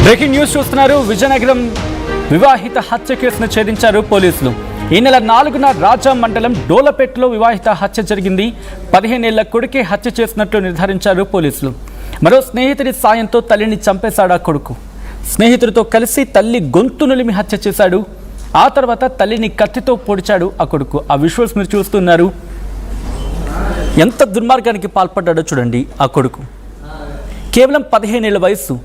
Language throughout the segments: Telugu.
బ్రేకింగ్ న్యూస్ చూస్తున్నారు. విజయనగరం వివాహిత హత్య కేసును ఛేదించారు పోలీసులు. ఈ నెల 4న రాజా మండలం డోలపేటలో వివాహిత హత్య జరిగింది. 15 ఏళ్ల కొడుకే హత్య చేసినట్లు నిర్ధారించారు పోలీసులు. మరో స్నేహితుడి సాయంతో తల్లిని చంపేశాడు ఆ కొడుకు. స్నేహితుడితో కలిసి తల్లి గొంతు నులిమి హత్య చేశాడు. ఆ తర్వాత తల్లిని కత్తితో పొడిచాడు ఆ కొడుకు. ఆ విజువల్స్ మీరు చూస్తున్నారు. ఎంత దుర్మార్గానికి పాల్పడ్డాడో చూడండి ఆ కొడుకు. కేవలం 15 ఏళ్ల వయసు.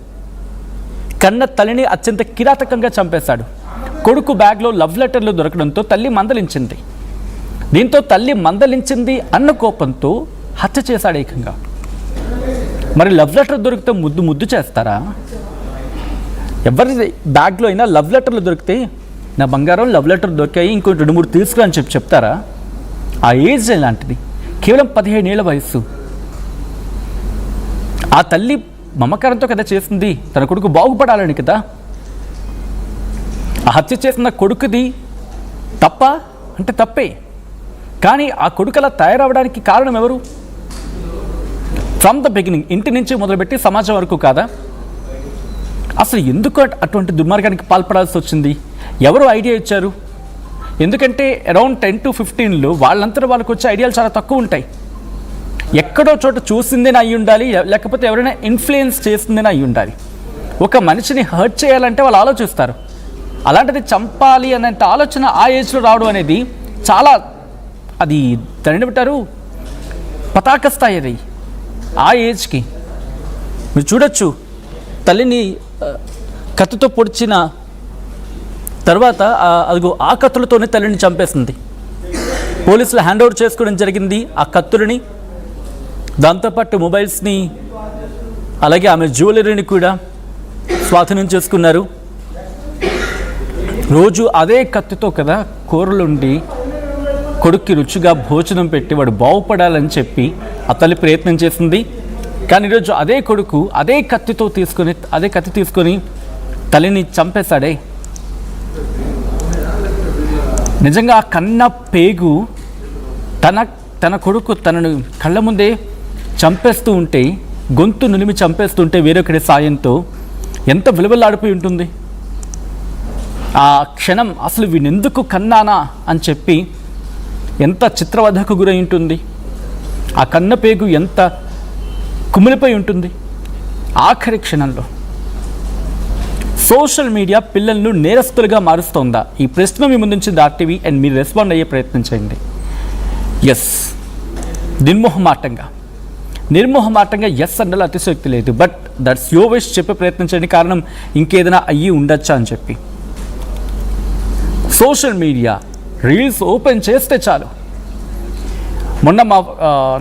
కన్న తల్లిని అత్యంత కిరాతకంగా చంపేశాడు. కొడుకు బ్యాగ్లో లవ్ లెటర్లు దొరకడంతో తల్లి మందలించింది. దీంతో తల్లి మందలించింది అన్న కోపంతో హత్య చేశాడు ఏకంగా. మరి లవ్ లెటర్ దొరికితే ముద్దు చేస్తారా? ఎవరి బ్యాగ్లో అయినా లవ్ లెటర్లు దొరికితే నా బంగారం లవ్ లెటర్ దొరికాయి, ఇంకో 2-3 తీసుకురా అని చెప్తారా? ఆ ఏజ్ ఎలాంటిది? కేవలం 15 ఏళ్ల వయస్సు. ఆ తల్లి మమకారంతో కదా చేసింది, తన కొడుకు బాగుపడాలని కదా. ఆ హత్య చేసిన కొడుకుది తప్ప అంటే తప్పే, కానీ ఆ కొడుకు అలా తయారవడానికి కారణం ఎవరు? ఫ్రమ్ ద బిగినింగ్, ఇంటి నుంచి మొదలుపెట్టి సమాజం వరకు కాదా? అసలు ఎందుకు అటువంటి దుర్మార్గానికి పాల్పడాల్సి వచ్చింది? ఎవరు ఐడియా ఇచ్చారు? ఎందుకంటే అరౌండ్ 10 to 15 వాళ్ళంతా వాళ్ళకు వచ్చే ఐడియాలు చాలా తక్కువ ఉంటాయి. ఎక్కడో చోట చూసిందేనా అయి ఉండాలి, లేకపోతే ఎవరైనా ఇన్ఫ్లుయెన్స్ చేసిందేనా అయి ఉండాలి. ఒక మనిషిని హర్ట్ చేయాలంటే వాళ్ళు ఆలోచిస్తారు. అలాంటిది చంపాలి అనే ఆలోచన ఆ ఏజ్లో రావడం అనేది చాలా, అది దాన్ని పెట్టారు పతాక స్థాయి. అది ఆ ఏజ్కి మీరు చూడొచ్చు. తల్లిని కత్తితో పొడిచిన తర్వాత అదిగో ఆ కత్తులతోనే తల్లిని చంపేసింది. పోలీసులు హ్యాండ్ ఓవర్ చేసుకోవడం జరిగింది ఆ కత్తులని. దాంతోపాటు మొబైల్స్ని, అలాగే ఆమె జ్యువెలరీని కూడా స్వాధీనం చేసుకున్నారు. రోజు అదే కత్తితో కదా కూరలుండి కొడుక్కి రుచిగా భోజనం పెట్టి వాడు బాగుపడాలని చెప్పి ఆ తల్లి ప్రయత్నం చేసింది. కానీ ఈరోజు అదే కొడుకు అదే కత్తి తీసుకొని తల్లిని చంపేశాడే. నిజంగా ఆ కన్న పేగు తన కొడుకు తనను కళ్ళ ముందే చంపేస్తూ ఉంటే, గొంతు నులిమి చంపేస్తుంటే వేరొకటి సాయంతో ఎంత విలువలాడిపోయి ఉంటుంది. ఆ క్షణం అసలు వీనెందుకు కన్నానా అని చెప్పి ఎంత చిత్రవధకు గురై ఉంటుంది. ఆ కన్న పేగు ఎంత కుమిలిపోయి ఉంటుంది ఆఖరి క్షణంలో. సోషల్ మీడియా పిల్లలను నేరస్తులుగా మారుస్తోందా? ఈ ప్రశ్న మీ ముందుంచింది ఆర్టీవీ. అండ్ మీరు రెస్పాండ్ అయ్యే ప్రయత్నం చేయండి. ఎస్, నిర్మోహమాటంగా ఎస్ అన్నలో అతిశయోక్తి లేదు. But that's your wish. చెప్పే ప్రయత్నం చేయండి. కారణం ఇంకేదైనా అయ్యి ఉండొచ్చా అని చెప్పి. సోషల్ మీడియా రీల్స్ ఓపెన్ చేస్తే చాలు. మొన్న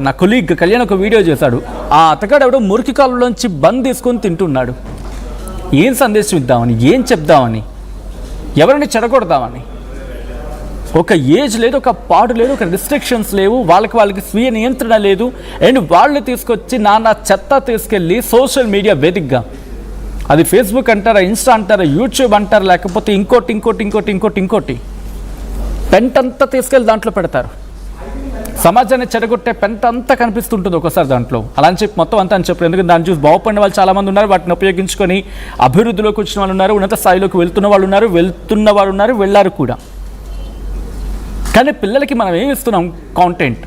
నా కొలీగ్ కళ్యాణ్ ఒక వీడియో చేశాడు. ఆ అతగాడు ఎవడో మురికి కాలులోంచి బంద్ తీసుకొని తింటున్నాడు. ఏం సందేశం ఇద్దామని, ఏం చెప్దామని, ఎవరిని చెడగొడదామని. ఒక ఏజ్ లేదు, ఒక పాడు లేదు, ఒక రిస్ట్రిక్షన్స్ లేవు, వాళ్ళకి స్వీయ నియంత్రణ లేదు. అండ్ వాళ్ళు తీసుకొచ్చి నానా చెత్త తీసుకెళ్ళి సోషల్ మీడియా వేదికగా, అది ఫేస్బుక్ అంటారా, ఇన్స్టా అంటారా, యూట్యూబ్ అంటారా, లేకపోతే ఇంకోటి పెంటంతా తీసుకెళ్ళి దాంట్లో పెడతారు. సమాజాన్ని చెడగొట్టే పెంట అంతా కనిపిస్తుంటుంది ఒకసారి దాంట్లో. అలా అని చెప్పి మొత్తం అంతా అని చెప్పారు. ఎందుకంటే దాన్ని చూసి బాగుపడిన వాళ్ళు చాలామంది ఉన్నారు. వాటిని ఉపయోగించుకొని అభివృద్ధిలోకి వచ్చిన వాళ్ళు ఉన్నారు, ఉన్నత స్థాయిలోకి వెళ్తున్న వాళ్ళు ఉన్నారు, వెళ్ళారు కూడా. కానీ పిల్లలకి మనం ఏమి ఇస్తున్నాం? కాంటెంట్.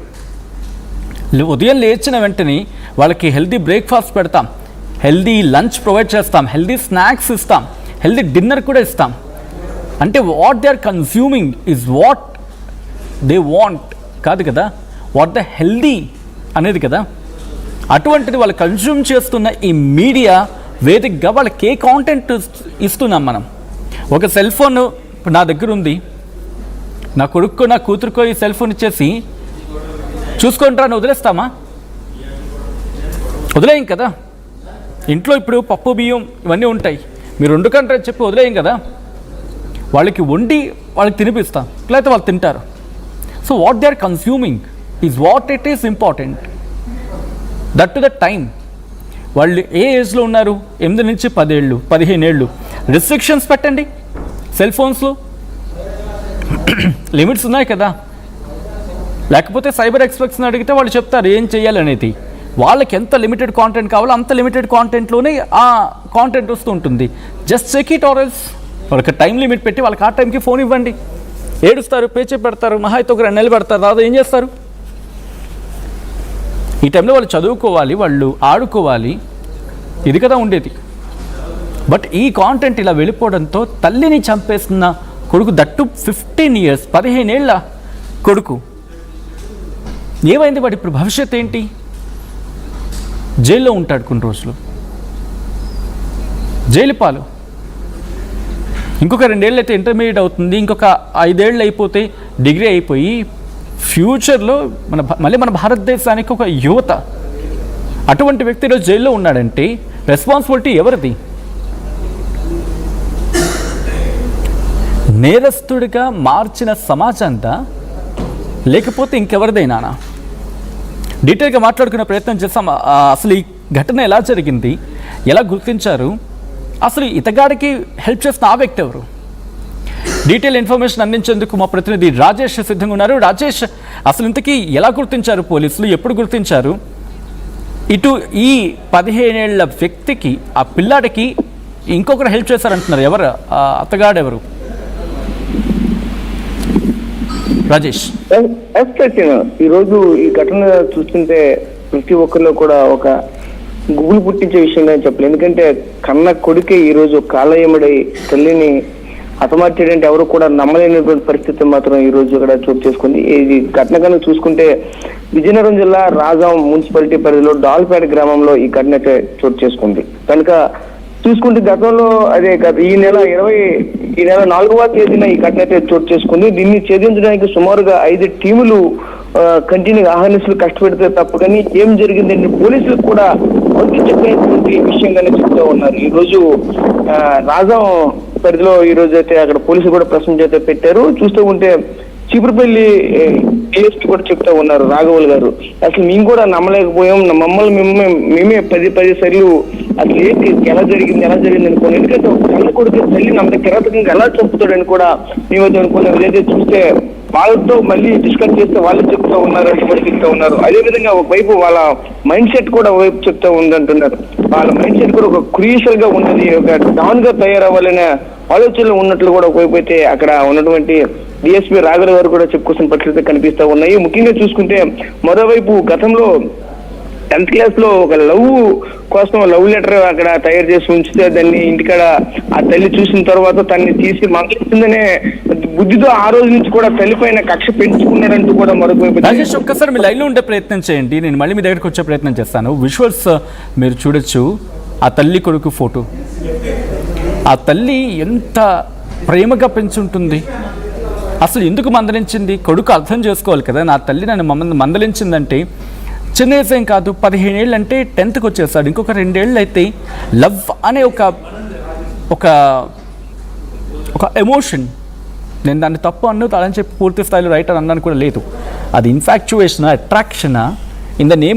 ఉదయం లేచిన వెంటనే వాళ్ళకి హెల్దీ బ్రేక్ఫాస్ట్ పెడతాం, హెల్దీ లంచ్ ప్రొవైడ్ చేస్తాం, హెల్దీ స్నాక్స్ ఇస్తాం, హెల్దీ డిన్నర్ కూడా ఇస్తాం. అంటే what they are consuming is what they want కాదు కదా, వాట్ ద హెల్దీ అనేది కదా. అటువంటిది వాళ్ళు కన్స్యూమ్ చేస్తున్న ఈ మీడియా వేదికగా వాళ్ళకి ఏ కాంటెంట్ ఇస్తున్నాం మనం? ఒక సెల్ ఫోన్ ఇప్పుడు నా దగ్గర ఉంది, నా కొడుక్కో నా కూతురుకో ఈ సెల్ ఫోన్ ఇచ్చేసి చూసుకుంటారా అని వదిలేస్తామా? వదిలేయం కదా. ఇంట్లో ఇప్పుడు పప్పు బియ్యం ఇవన్నీ ఉంటాయి, మీరు వండుకుంటారని చెప్పి వదిలేయం కదా. వాళ్ళకి వండి వాళ్ళకి తినిపిస్తాం, లేకపోతే వాళ్ళు తింటారు. So what they are consuming is what it is important. That to the time. వాళ్ళు ఏ ఏజ్లో ఉన్నారు? 8 నుంచి 10 ఏళ్ళు, 15 ఏళ్ళు. రిస్ట్రిక్షన్స్ పెట్టండి సెల్ ఫోన్స్లో. లిమిట్స్ ఉన్నాయి కదా. లేకపోతే సైబర్ ఎక్స్పర్ట్స్ని అడిగితే వాళ్ళు చెప్తారు ఏం చేయాలనేది. వాళ్ళకి ఎంత లిమిటెడ్ కాంటెంట్ కావాలో అంత లిమిటెడ్ కాంటెంట్లోనే ఆ కాంటెంట్ వస్తూ ఉంటుంది. Just check it or else. వాళ్ళకి టైం లిమిట్ పెట్టి వాళ్ళకి ఆ టైంకి ఫోన్ ఇవ్వండి. ఏడుస్తారు, పేచే పెడతారు, మహా అయితే ఒక 2 నెలలు పెడతారు, రాదు ఏం చేస్తారు? ఈ టైంలో వాళ్ళు చదువుకోవాలి, వాళ్ళు ఆడుకోవాలి, ఇది కదా ఉండేది. బట్ ఈ కాంటెంట్ ఇలా వెళ్ళిపోవడంతో తల్లిని చంపేస్తున్న కొడుకు, దట్టు 15 years 15 ఏళ్ళ కొడుకు ఏమైంది? వాడు ఇప్పుడు భవిష్యత్ ఏంటి? జైల్లో ఉంటాడు కొన్ని రోజులు, జైలు పాలు. ఇంకొక 2 ఏళ్ళు అయితే ఇంటర్మీడియట్ అవుతుంది, ఇంకొక 5 ఏళ్ళు అయిపోతే డిగ్రీ అయిపోయి ఫ్యూచర్లో మళ్ళీ మన భారతదేశానికి ఒక యువత. అటువంటి వ్యక్తి ఈరోజు జైల్లో ఉన్నాడంటే రెస్పాన్సిబిలిటీ ఎవరిది? నేరస్తుడిగా మార్చిన సమాజంతా, లేకపోతే ఇంకెవరిదైనా? డీటెయిల్గా మాట్లాడుకునే ప్రయత్నం చేస్తాం. అసలు ఈ ఘటన ఎలా జరిగింది, ఎలా గుర్తించారు, అసలు ఇతగాడికి హెల్ప్ చేసిన ఆ వ్యక్తి ఎవరు? డీటెయిల్ ఇన్ఫర్మేషన్ అందించేందుకు మా ప్రతినిధి రాజేష్ సిద్ధంగా ఉన్నారు. రాజేష్, అసలు ఇంతకీ ఎలా గుర్తించారు పోలీసులు, ఎప్పుడు గుర్తించారు? ఇటు ఈ 15 ఏళ్ల వ్యక్తికి, ఆ పిల్లాడికి ఇంకొకరు హెల్ప్ చేశారంటున్నారు, ఎవరు అతగాడెవరు? రాజేష్, ఈరోజు ఈ ఘటన చూస్తుంటే ప్రతి ఒక్కరిలో కూడా ఒక గుబులు పుట్టించే విషయంగా చెప్పలేదు. ఎందుకంటే కన్న కొడుకే ఈరోజు కాలయముడై తల్లిని హతమార్చాడంటే ఎవరు కూడా నమ్మలేనటువంటి పరిస్థితి మాత్రం ఈ రోజు ఇక్కడ చోటు చేసుకుంది. ఈ ఘటన కనుక చూసుకుంటే విజయనగరం జిల్లా రాజాం మున్సిపాలిటీ పరిధిలో డాల్పేట గ్రామంలో ఈ ఘటన చోటు చేసుకుంది. కనుక చూసుకుంటే గతంలో ఈ నెల 4వ తేదీన ఈ ఘటన చోటు చేసుకుంది. దీన్ని ఛేదించడానికి సుమారుగా 5 టీములు కంటిన్యూ ఆహ్వానిస్తులు కష్టపెడితే తప్ప కానీ ఏం జరిగిందంటే పోలీసులకు కూడా చెప్పినటువంటి విషయంగానే చెప్తూ ఉన్నారు. ఈ రోజు రాజాం పరిధిలో ఈ రోజు అయితే అక్కడ పోలీసులు కూడా ప్రశ్న చేత పెట్టారు. చూస్తూ ఉంటే చీపురుపల్లి డిఎస్పీ కూడా చెప్తా ఉన్నారు, రాఘవులు గారు, అసలు మేము కూడా నమ్మలేకపోయాం, మమ్మల్ని మేమే 10 సార్లు అసలు ఏంటి ఎలా జరిగింది అనుకోండి. ఎందుకంటే కళ్ళ కొడుకు తల్లిని అంత కిరాతకంగా ఎలా చంపుతాడని కూడా మేమైతే అనుకున్నాం. ఏదైతే చూస్తే వాళ్ళతో మళ్ళీ డిస్కస్ చేస్తే వాళ్ళు చెప్తా ఉన్నారు అంటే కూడా చెప్తా ఉన్నారు. అదేవిధంగా ఒకవైపు వాళ్ళ మైండ్ సెట్ కూడా ఒకవైపు చెప్తా ఉందంటున్నారు. వాళ్ళ మైండ్ సెట్ కూడా ఒక క్రూషియల్ గా ఉన్నది, ఒక డాన్ గా తయారవ్వాలనే ఆలోచనలు ఉన్నట్లు కూడా ఒకవైపు అయితే అక్కడ ఉన్నటువంటి డిఎస్పీ రాఘవ గారు కూడా చెప్పుకోసిన పరిస్థితి కనిపిస్తూ ఉన్నాయి. ముఖ్యంగా చూసుకుంటే మరోవైపు గతంలో 10th క్లాస్ లో ఒక లవ్ కోసం లవ్ లెటర్ అక్కడ తయారు చేసి ఉంచితే దాన్ని ఇంటికాడ ఆ తల్లి చూసిన తర్వాత తన్ని తీసి మంగళిస్తుందనే బుద్ధితో ఆ రోజు నుంచి కూడా తల్లి పైన కక్ష పెంచుకున్నాడంటూ కూడా మరొక. రాజేష్, ఒక్కసారి మీ లైన్లో ఉండే ప్రయత్నం చేయండి, నేను మళ్ళీ మీ దగ్గరికి వచ్చే ప్రయత్నం చేస్తాను. విజువల్స్ మీరు చూడొచ్చు, ఆ తల్లి కొడుకు ఫోటో. ఆ తల్లి ఎంత ప్రేమగా పెంచుంటుంది, అసలు ఎందుకు మందలించింది? కొడుకు అర్థం చేసుకోవాలి కదా, నా తల్లి నన్ను మందలించిందంటే చిన్న ఏజ్ ఏం కాదు, 15 ఏళ్ళు అంటే 10th వచ్చేసాడు. ఇంకొక 2 ఏళ్ళు అయితే లవ్ అనే ఒక ఎమోషన్, నేను దాన్ని తప్పు అన్నది అని చెప్పి పూర్తి స్థాయిలో రైట్ అని అన్నాను కూడా లేదు. అది ఇన్ఫాక్చుయేషన్, అట్రాక్షనా, ఇన్ ద నేమ్